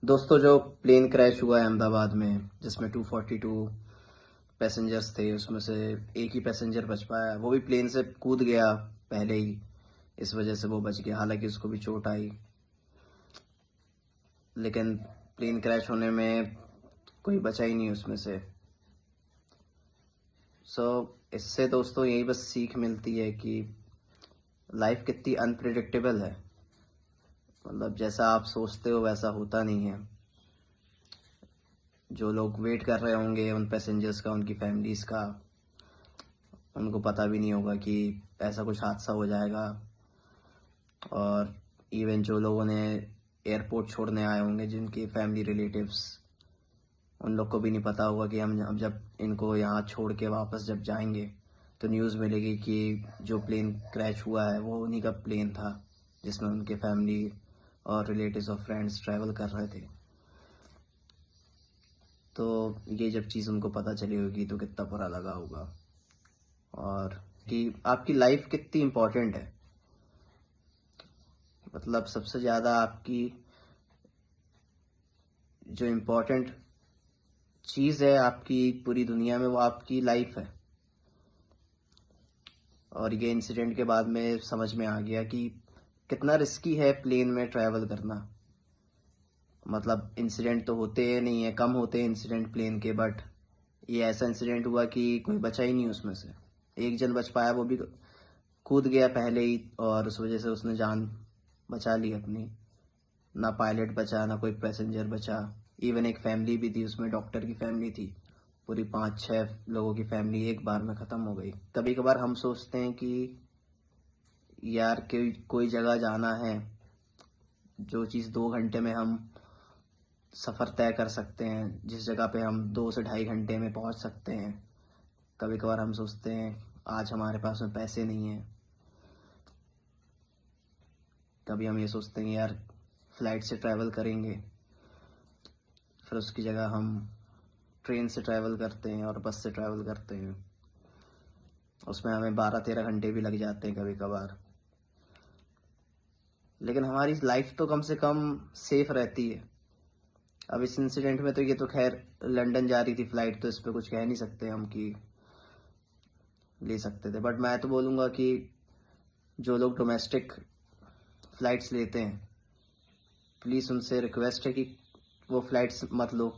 दोस्तों, जो plane crash हुआ है अहमदाबाद में, जिसमें 242 पैसेंजर्स थे, उसमें से एक ही पैसेंजर बच पाया। वो भी प्लेन से कूद गया पहले ही, इस वजह से वो बच गया। हालांकि उसको भी चोट आई, लेकिन प्लेन क्रैश होने में कोई बचा ही नहीं उसमें से। सो इससे दोस्तों यही बस सीख मिलती है कि लाइफ कितनी अनप्रिडिक्टेबल है। मतलब जैसा आप सोचते हो वैसा होता नहीं है। जो लोग वेट कर रहे होंगे उन पैसेंजर्स का, उनकी फैमिलीज़ का, उनको पता भी नहीं होगा कि ऐसा कुछ हादसा हो जाएगा। और इवन जो लोगों ने एयरपोर्ट छोड़ने आए होंगे, जिनके फैमिली रिलेटिव्स, उन लोग को भी नहीं पता होगा कि हम जब इनको यहाँ छोड़ के वापस जब जाएंगे तो न्यूज़ मिलेगी कि जो प्लेन क्रैश हुआ है वो उन्हीं का प्लेन था, जिसमें उनके फैमिली और रिलेटिव्स और फ्रेंड्स ट्रैवल कर रहे थे। तो ये जब चीज़ उनको पता चली होगी तो कितना बुरा लगा होगा। और कि आपकी लाइफ कितनी इम्पोर्टेंट है। मतलब सबसे ज़्यादा आपकी जो इम्पोर्टेंट चीज़ है आपकी पूरी दुनिया में, वो आपकी लाइफ है। और ये इंसिडेंट के बाद में समझ में आ गया कि कितना रिस्की है प्लेन में ट्रैवल करना। मतलब इंसिडेंट तो होते नहीं है, कम होते हैं इंसिडेंट प्लेन के, बट ये ऐसा इंसिडेंट हुआ कि कोई बचा ही नहीं उसमें से। एक जन बच पाया, वो भी कूद गया पहले ही, और उस वजह से उसने जान बचा ली अपनी। ना पायलट बचा, ना कोई पैसेंजर बचा। इवन एक फैमिली भी थी उसमें, डॉक्टर की फैमिली थी। पूरी 5-6 लोगों की फैमिली एक बार में ख़त्म हो गई। कभी कभार हम सोचते हैं कि यार कोई जगह जाना है, जो चीज़ 2 घंटे में हम सफ़र तय कर सकते हैं, जिस जगह पे हम 2 से ढाई घंटे में पहुंच सकते हैं। कभी कभार हम सोचते हैं आज हमारे पास में पैसे नहीं हैं। कभी हम ये सोचते हैं यार फ्लाइट से ट्रैवल करेंगे, फिर उसकी जगह हम ट्रेन से ट्रैवल करते हैं और बस से ट्रैवल करते हैं। उसमें हमें 12-13 घंटे भी लग जाते हैं कभी कभार। लेकिन हमारी लाइफ तो कम से कम सेफ रहती है। अब इस इंसिडेंट में तो ये तो खैर लंदन जा रही थी फ्लाइट, तो इस पर कुछ कह नहीं सकते हम कि ले सकते थे। बट मैं तो बोलूँगा कि जो लोग डोमेस्टिक फ़्लाइट्स लेते हैं, प्लीज़ उनसे रिक्वेस्ट है कि वो फ़्लाइट्स मत लो।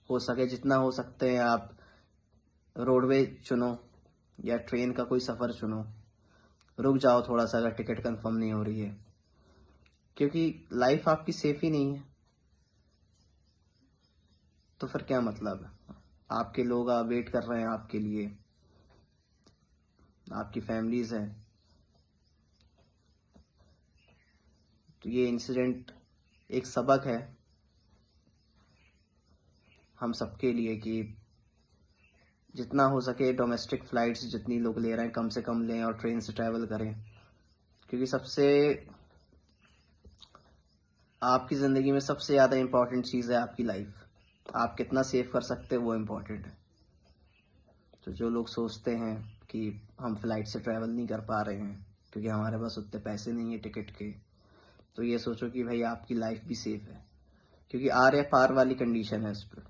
हो सके जितना हो सकते हैं आप रोडवे चुनो या ट्रेन का कोई सफ़र चुनो। रुक जाओ थोड़ा सा अगर टिकट कंफर्म नहीं हो रही है, क्योंकि लाइफ आपकी सेफ ही नहीं है। तो फिर क्या मतलब है? आपके लोग वेट कर रहे हैं आपके लिए, आपकी फैमिलीज़ हैं। तो ये इंसिडेंट एक सबक है हम सबके लिए कि जितना हो सके डोमेस्टिक फ़्लाइट्स जितनी लोग ले रहे हैं कम से कम लें और ट्रेन से ट्रैवल करें। क्योंकि सबसे आपकी ज़िंदगी में सबसे ज़्यादा इम्पॉर्टेंट चीज़ है आपकी लाइफ। आप कितना सेव कर सकते हैं वो इम्पॉर्टेंट है। तो जो लोग सोचते हैं कि हम फ़्लाइट से ट्रैवल नहीं कर पा रहे हैं क्योंकि हमारे पास उतने पैसे नहीं है टिकट के, तो ये सोचो कि भाई आपकी लाइफ भी सेफ है। क्योंकि आर या पार वाली कंडीशन है। इस पर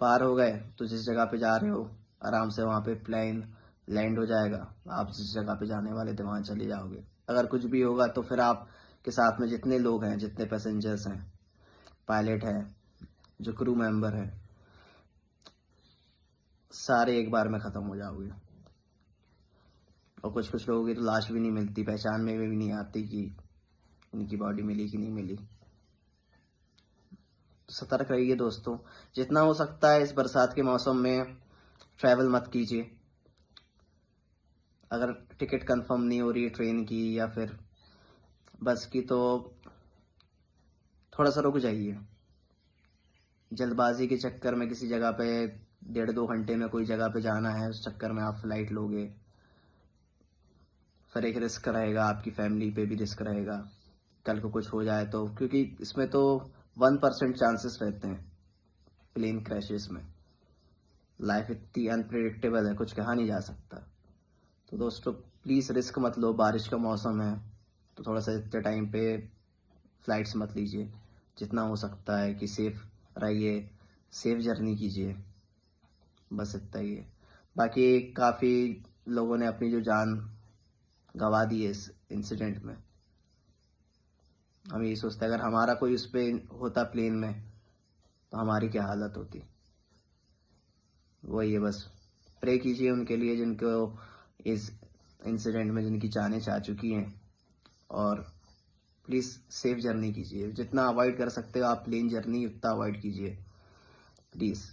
पार हो गए तो जिस जगह पे जा रहे हो आराम से वहाँ पे प्लेन लैंड हो जाएगा। आप जिस जगह पे जाने वाले थे वहाँ चले जाओगे। अगर कुछ भी होगा तो फिर आप के साथ में जितने लोग हैं, जितने पैसेंजर्स हैं, पायलट है, जो क्रू मेंबर है, सारे एक बार में ख़त्म हो जाओगे। और कुछ कुछ लोगों की तो लाश भी नहीं मिलती, पहचान में भी नहीं आती कि उनकी बॉडी मिली कि नहीं मिली। तो सतर्क रहिए दोस्तों। जितना हो सकता है इस बरसात के मौसम में ट्रैवल मत कीजिए। अगर टिकट कंफर्म नहीं हो रही है ट्रेन की या फिर बस की, तो थोड़ा सा रुक जाइए। जल्दबाजी के चक्कर में किसी जगह पे 1.5-2 घंटे में कोई जगह पे जाना है, उस चक्कर में आप फ्लाइट लोगे, फिर एक रिस्क रहेगा, आपकी फैमिली पे भी रिस्क रहेगा कल को कुछ हो जाए तो। क्योंकि इसमें तो 1% चांसेस रहते हैं प्लेन क्रैशेस में। लाइफ इतनी अनप्रिडिक्टेबल है, कुछ कहा नहीं जा सकता। तो दोस्तों प्लीज़ रिस्क मत लो। बारिश का मौसम है तो थोड़ा सा इतने टाइम पे फ्लाइट्स मत लीजिए। जितना हो सकता है कि सेफ रहिए, सेफ जर्नी कीजिए, बस इतना ही है। बाकी काफ़ी लोगों ने अपनी जो जान गंवा दी है इस इंसिडेंट में। हम यही सोचते हैं अगर हमारा कोई उस पर होता प्लेन में तो हमारी क्या हालत होती। वही है, बस प्रे कीजिए उनके लिए जिनको इस इंसिडेंट में जिनकी जानें जा चुकी हैं, और प्लीज़ सेफ जर्नी कीजिए, जितना अवॉइड कर सकते हो आप प्लेन जर्नी उतना अवॉइड कीजिए प्लीज़।